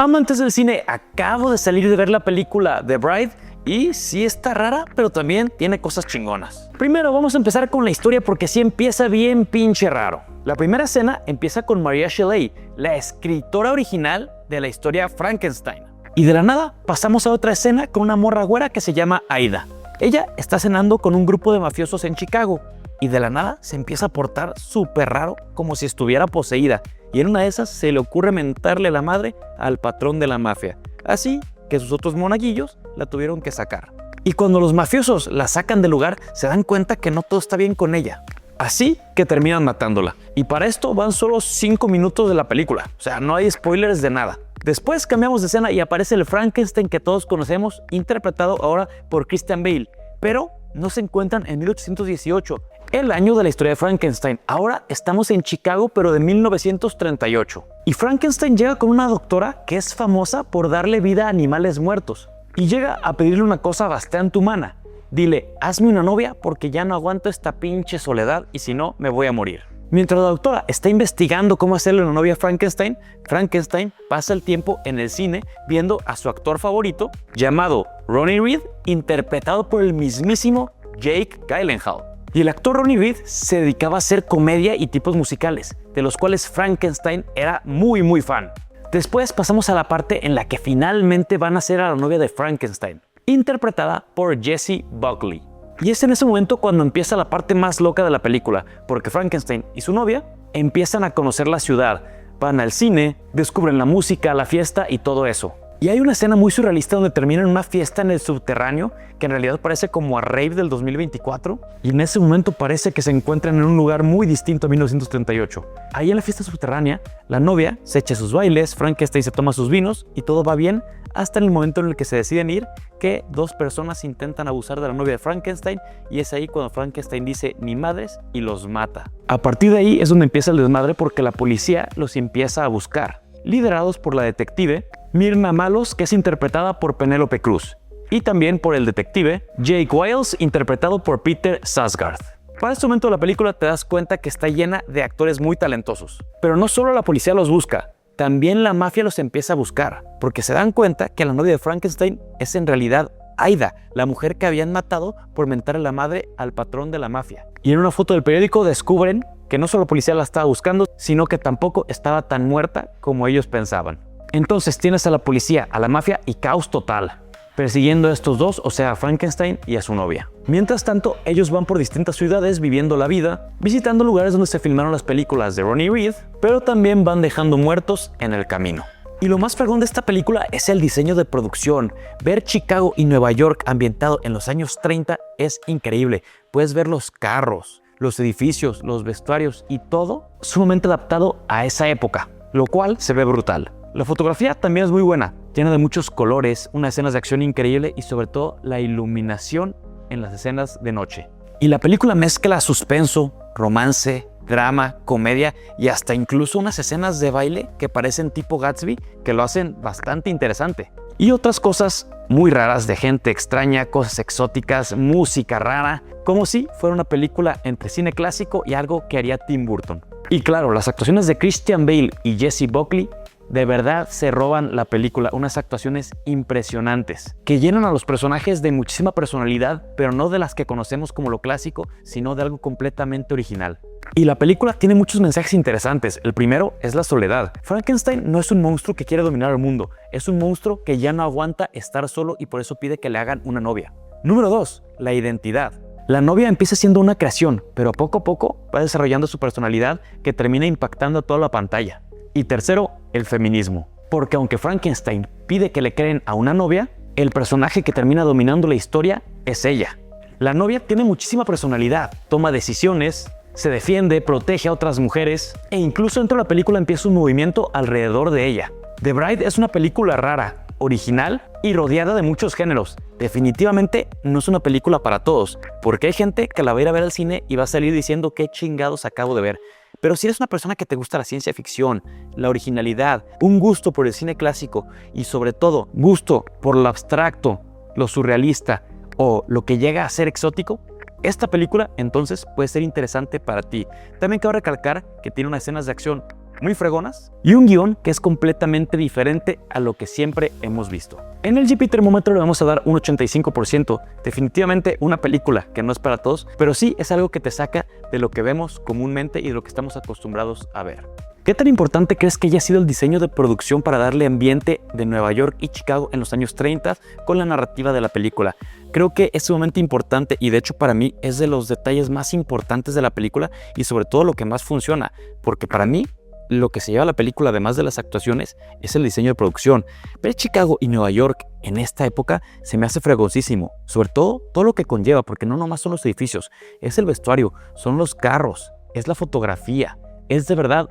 Amantes del cine, acabo de salir de ver la película The Bride y sí está rara, pero también tiene cosas chingonas. Primero vamos a empezar con la historia porque sí empieza bien pinche raro. La primera escena empieza con Maria Shelley, la escritora original de la historia Frankenstein. Y de la nada pasamos a otra escena con una morra güera que se llama Aida. Ella está cenando con un grupo de mafiosos en Chicago y de la nada se empieza a portar súper raro, como si estuviera poseída. Y en una de esas se le ocurre mentarle la madre al patrón de la mafia. Así que sus otros monaguillos la tuvieron que sacar. Y cuando los mafiosos la sacan del lugar, se dan cuenta que no todo está bien con ella. Así que terminan matándola. Y para esto van solo 5 minutos de la película. O sea, no hay spoilers de nada. Después cambiamos de escena y aparece el Frankenstein que todos conocemos, interpretado ahora por Christian Bale. Pero no se encuentran en 1818, el año de la historia de Frankenstein. Ahora estamos en Chicago, pero de 1938. Y Frankenstein llega con una doctora que es famosa por darle vida a animales muertos. Y llega a pedirle una cosa bastante humana. Dile, hazme una novia porque ya no aguanto esta pinche soledad y si no, me voy a morir. Mientras la doctora está investigando cómo hacerle una novia a Frankenstein, Frankenstein pasa el tiempo en el cine viendo a su actor favorito, llamado Ronnie Reed, interpretado por el mismísimo Jake Gyllenhaal. Y el actor Ronnie Reed se dedicaba a hacer comedia y tipos musicales, de los cuales Frankenstein era muy fan. Después pasamos a la parte en la que finalmente van a ser a la novia de Frankenstein, interpretada por Jessie Buckley. Y es en ese momento cuando empieza la parte más loca de la película, porque Frankenstein y su novia empiezan a conocer la ciudad, van al cine, descubren la música, la fiesta y todo eso. Y hay una escena muy surrealista donde terminan en una fiesta en el subterráneo que en realidad parece como a rave del 2024 y en ese momento parece que se encuentran en un lugar muy distinto a 1938. Ahí en la fiesta subterránea, la novia se echa sus bailes, Frankenstein se toma sus vinos y todo va bien hasta en el momento en el que se deciden ir, que dos personas intentan abusar de la novia de Frankenstein y es ahí cuando Frankenstein dice ni madres y los mata. A partir de ahí es donde empieza el desmadre porque la policía los empieza a buscar, liderados por la detective Myrna Malos, que es interpretada por Penélope Cruz, y también por el detective Jake Wiles, interpretado por Peter Sarsgaard. Para este momento de la película te das cuenta que está llena de actores muy talentosos. Pero no solo la policía los busca, también la mafia los empieza a buscar, porque se dan cuenta que la novia de Frankenstein es en realidad Aida, la mujer que habían matado por mentar a la madre al patrón de la mafia. Y en una foto del periódico descubren que no solo la policía la estaba buscando, sino que tampoco estaba tan muerta como ellos pensaban. Entonces tienes a la policía, a la mafia y caos total, persiguiendo a estos dos, o sea, a Frankenstein y a su novia. Mientras tanto, ellos van por distintas ciudades viviendo la vida, visitando lugares donde se filmaron las películas de Ronnie Reed, pero también van dejando muertos en el camino. Y lo más fregón de esta película es el diseño de producción. Ver Chicago y Nueva York ambientado en los años 30 es increíble. Puedes ver los carros, los edificios, los vestuarios y todo sumamente adaptado a esa época, lo cual se ve brutal. La fotografía también es muy buena, llena de muchos colores, unas escenas de acción increíble y sobre todo la iluminación en las escenas de noche. Y la película mezcla suspenso, romance, drama, comedia y hasta incluso unas escenas de baile que parecen tipo Gatsby que lo hacen bastante interesante. Y otras cosas muy raras de gente extraña, cosas exóticas, música rara, como si fuera una película entre cine clásico y algo que haría Tim Burton. Y claro, las actuaciones de Christian Bale y Jessie Buckley de verdad se roban la película, unas actuaciones impresionantes que llenan a los personajes de muchísima personalidad, pero no de las que conocemos como lo clásico, sino de algo completamente original. Y la película tiene muchos mensajes interesantes. El primero es la soledad. Frankenstein no es un monstruo que quiere dominar el mundo, es un monstruo que ya no aguanta estar solo y por eso pide que le hagan una novia. Número 2, la identidad. La novia empieza siendo una creación, pero poco a poco va desarrollando su personalidad que termina impactando a toda la pantalla. Y tercero, el feminismo. Porque aunque Frankenstein pide que le creen a una novia, el personaje que termina dominando la historia es ella. La novia tiene muchísima personalidad, toma decisiones, se defiende, protege a otras mujeres e incluso dentro de la película empieza un movimiento alrededor de ella. The Bride es una película rara, original y rodeada de muchos géneros. Definitivamente no es una película para todos, porque hay gente que la va a ir a ver al cine y va a salir diciendo qué chingados acabo de ver. Pero si eres una persona que te gusta la ciencia ficción, la originalidad, un gusto por el cine clásico y sobre todo gusto por lo abstracto, lo surrealista o lo que llega a ser exótico, esta película entonces puede ser interesante para ti. También cabe recalcar que tiene unas escenas de acción muy fregonas y un guión que es completamente diferente a lo que siempre hemos visto. En el GP Termómetro le vamos a dar un 85%, definitivamente una película que no es para todos, pero sí es algo que te saca de lo que vemos comúnmente y de lo que estamos acostumbrados a ver. ¿Qué tan importante crees que haya sido el diseño de producción para darle ambiente de Nueva York y Chicago en los años 30 con la narrativa de la película? Creo que es sumamente importante y de hecho para mí es de los detalles más importantes de la película y sobre todo lo que más funciona, porque para mí lo que se lleva a la película, además de las actuaciones, es el diseño de producción. Ver Chicago y Nueva York en esta época se me hace fregoncísimo, sobre todo lo que conlleva, porque no nomás son los edificios, es el vestuario, son los carros, es la fotografía, es de verdad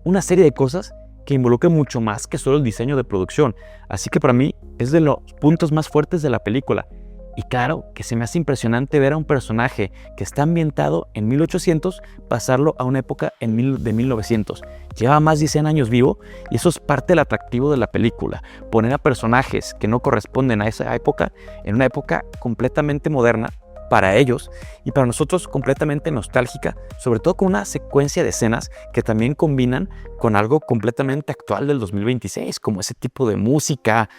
una serie de cosas que involucran mucho más que solo el diseño de producción. Así que para mí es de los puntos más fuertes de la película. Y claro, que se me hace impresionante ver a un personaje que está ambientado en 1800 pasarlo a una época de 1900. Lleva más de 100 años vivo y eso es parte del atractivo de la película. Poner a personajes que no corresponden a esa época en una época completamente moderna para ellos y para nosotros completamente nostálgica, sobre todo con una secuencia de escenas que también combinan con algo completamente actual del 2026, como ese tipo de música,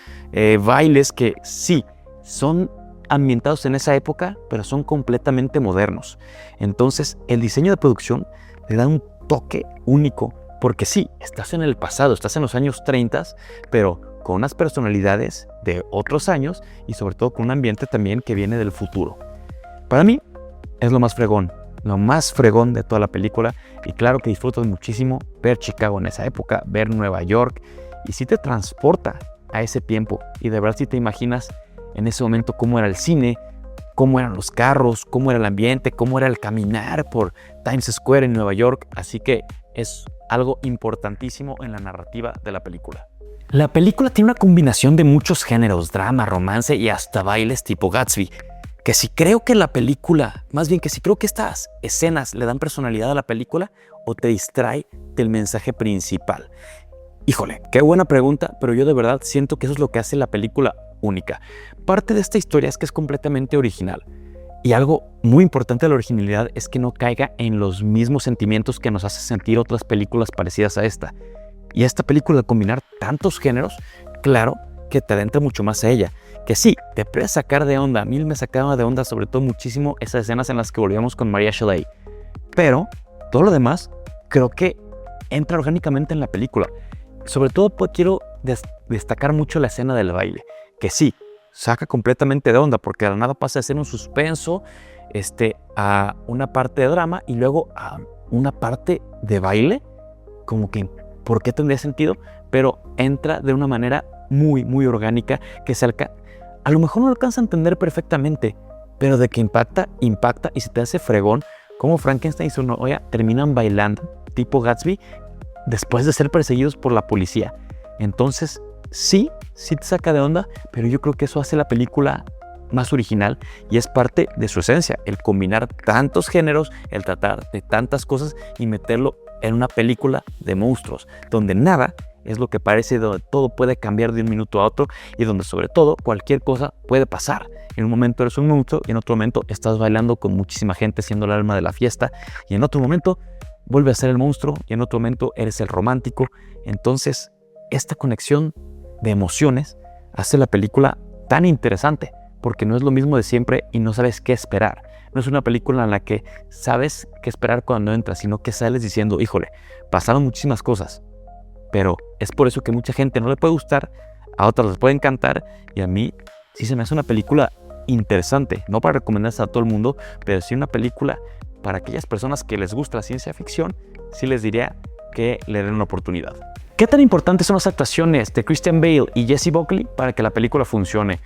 bailes que sí, son ambientados en esa época, pero son completamente modernos. Entonces, el diseño de producción le da un toque único, porque sí, estás en el pasado, estás en los años 30, pero con unas personalidades de otros años y sobre todo con un ambiente también que viene del futuro. Para mí, es lo más fregón de toda la película y claro que disfrutas muchísimo ver Chicago en esa época, ver Nueva York y sí te transporta a ese tiempo y de verdad sí te imaginas en ese momento cómo era el cine, cómo eran los carros, cómo era el ambiente, cómo era el caminar por Times Square en Nueva York. Así que es algo importantísimo en la narrativa de la película. La película tiene una combinación de muchos géneros, drama, romance y hasta bailes tipo Gatsby. Que si creo que la película, más bien que si creo que estas escenas le dan personalidad a la película o te distrae del mensaje principal. Híjole, qué buena pregunta, pero yo de verdad siento que eso es lo que hace la película única. Parte de esta historia es que es completamente original. Y algo muy importante de la originalidad es que no caiga en los mismos sentimientos que nos hace sentir otras películas parecidas a esta. Y esta película, al combinar tantos géneros, claro que te adentra mucho más a ella. Que sí, te puede sacar de onda. A mí me sacaba de onda sobre todo muchísimo esas escenas en las que volvíamos con Maria Shelley. Pero todo lo demás creo que entra orgánicamente en la película. Sobre todo quiero destacar mucho la escena del baile. Que sí, saca completamente de onda porque de la nada pasa de ser un suspenso a una parte de drama y luego a una parte de baile. Como que, ¿por qué tendría sentido? Pero entra de una manera muy, muy orgánica que a lo mejor no lo alcanza a entender perfectamente, pero de que impacta y se te hace fregón como Frankenstein y su novia terminan bailando tipo Gatsby después de ser perseguidos por la policía. Entonces, sí te saca de onda, pero yo creo que eso hace la película más original y es parte de su esencia, el combinar tantos géneros, el tratar de tantas cosas y meterlo en una película de monstruos, donde nada es lo que parece, donde todo puede cambiar de un minuto a otro y donde sobre todo cualquier cosa puede pasar. En un momento eres un monstruo y en otro momento estás bailando con muchísima gente siendo el alma de la fiesta y en otro momento vuelve a ser el monstruo y en otro momento eres el romántico. Entonces esta conexión de emociones hace la película tan interesante porque no es lo mismo de siempre y no sabes qué esperar. No es una película en la que sabes qué esperar cuando entras, sino que sales diciendo, híjole, pasaron muchísimas cosas. Pero es por eso que mucha gente no le puede gustar, a otras les puede encantar y a mí sí se me hace una película interesante. No para recomendarse a todo el mundo, pero sí una película para aquellas personas que les gusta la ciencia ficción, sí les diría que le den una oportunidad. ¿Qué tan importantes son las actuaciones de Christian Bale y Jessie Buckley para que la película funcione?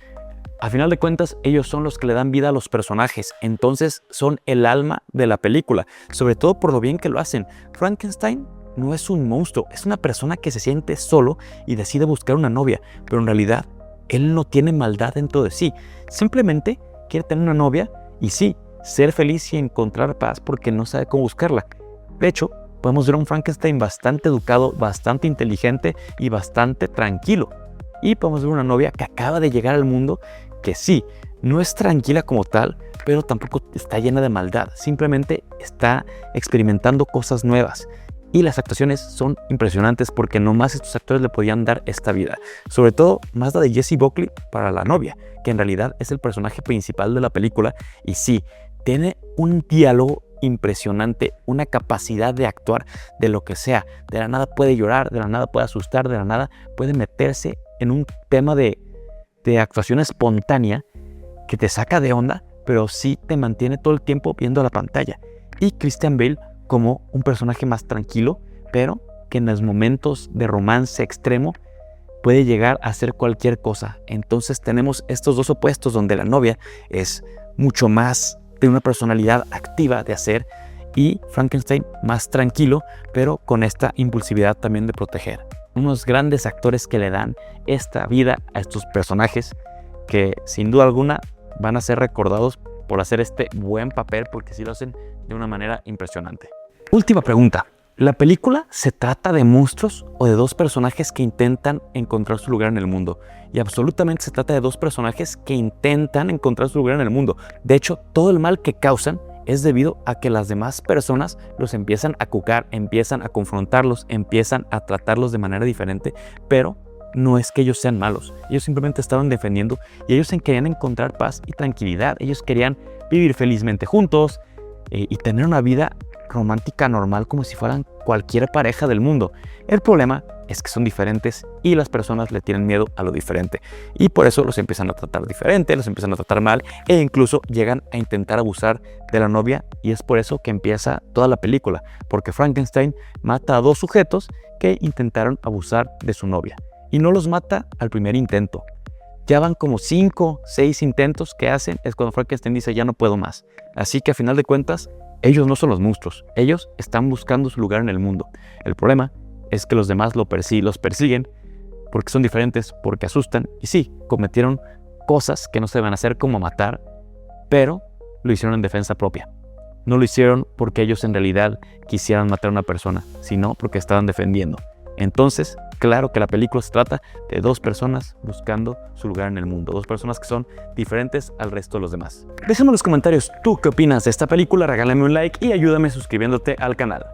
A final de cuentas, ellos son los que le dan vida a los personajes, entonces son el alma de la película, sobre todo por lo bien que lo hacen. Frankenstein no es un monstruo, es una persona que se siente solo y decide buscar una novia, pero en realidad él no tiene maldad dentro de sí, simplemente quiere tener una novia y sí, ser feliz y encontrar paz porque no sabe cómo buscarla. De hecho, podemos ver a un Frankenstein bastante educado, bastante inteligente y bastante tranquilo. Y podemos ver una novia que acaba de llegar al mundo que sí, no es tranquila como tal, pero tampoco está llena de maldad. Simplemente está experimentando cosas nuevas. Y las actuaciones son impresionantes porque nomás estos actores le podían dar esta vida. Sobre todo más la de Jessie Buckley para la novia, que en realidad es el personaje principal de la película. Y sí, tiene un diálogo impresionante, una capacidad de actuar de lo que sea. De la nada puede llorar, de la nada puede asustar, de la nada puede meterse en un tema de actuación espontánea que te saca de onda, pero sí te mantiene todo el tiempo viendo la pantalla. Y Christian Bale como un personaje más tranquilo, pero que en los momentos de romance extremo puede llegar a hacer cualquier cosa. Entonces tenemos estos dos opuestos donde la novia es mucho más de una personalidad activa de hacer y Frankenstein más tranquilo, pero con esta impulsividad también de proteger. Unos grandes actores que le dan esta vida a estos personajes que sin duda alguna van a ser recordados por hacer este buen papel porque sí lo hacen de una manera impresionante. Última pregunta. ¿La película se trata de monstruos o de dos personajes que intentan encontrar su lugar en el mundo? Y absolutamente se trata de dos personajes que intentan encontrar su lugar en el mundo. De hecho, todo el mal que causan es debido a que las demás personas los empiezan a cucar, empiezan a confrontarlos, empiezan a tratarlos de manera diferente, pero no es que ellos sean malos. Ellos simplemente estaban defendiendo y ellos querían encontrar paz y tranquilidad. Ellos querían vivir felizmente juntos y tener una vida romántica normal como si fueran cualquier pareja del mundo. El problema es que son diferentes y las personas le tienen miedo a lo diferente y por eso los empiezan a tratar diferente, los empiezan a tratar mal e incluso llegan a intentar abusar de la novia y es por eso que empieza toda la película, porque Frankenstein mata a dos sujetos que intentaron abusar de su novia y no los mata al primer intento. Ya van como 5, 6 intentos que hacen, es cuando Frankenstein dice ya no puedo más. Así que a final de cuentas ellos no son los monstruos, ellos están buscando su lugar en el mundo. El problema es que los demás los persiguen porque son diferentes, porque asustan y sí, cometieron cosas que no se deben hacer como matar, pero lo hicieron en defensa propia. No lo hicieron porque ellos en realidad quisieran matar a una persona, sino porque estaban defendiendo. Entonces, claro que la película se trata de dos personas buscando su lugar en el mundo, dos personas que son diferentes al resto de los demás. Déjame en los comentarios tú qué opinas de esta película, regálame un like y ayúdame suscribiéndote al canal.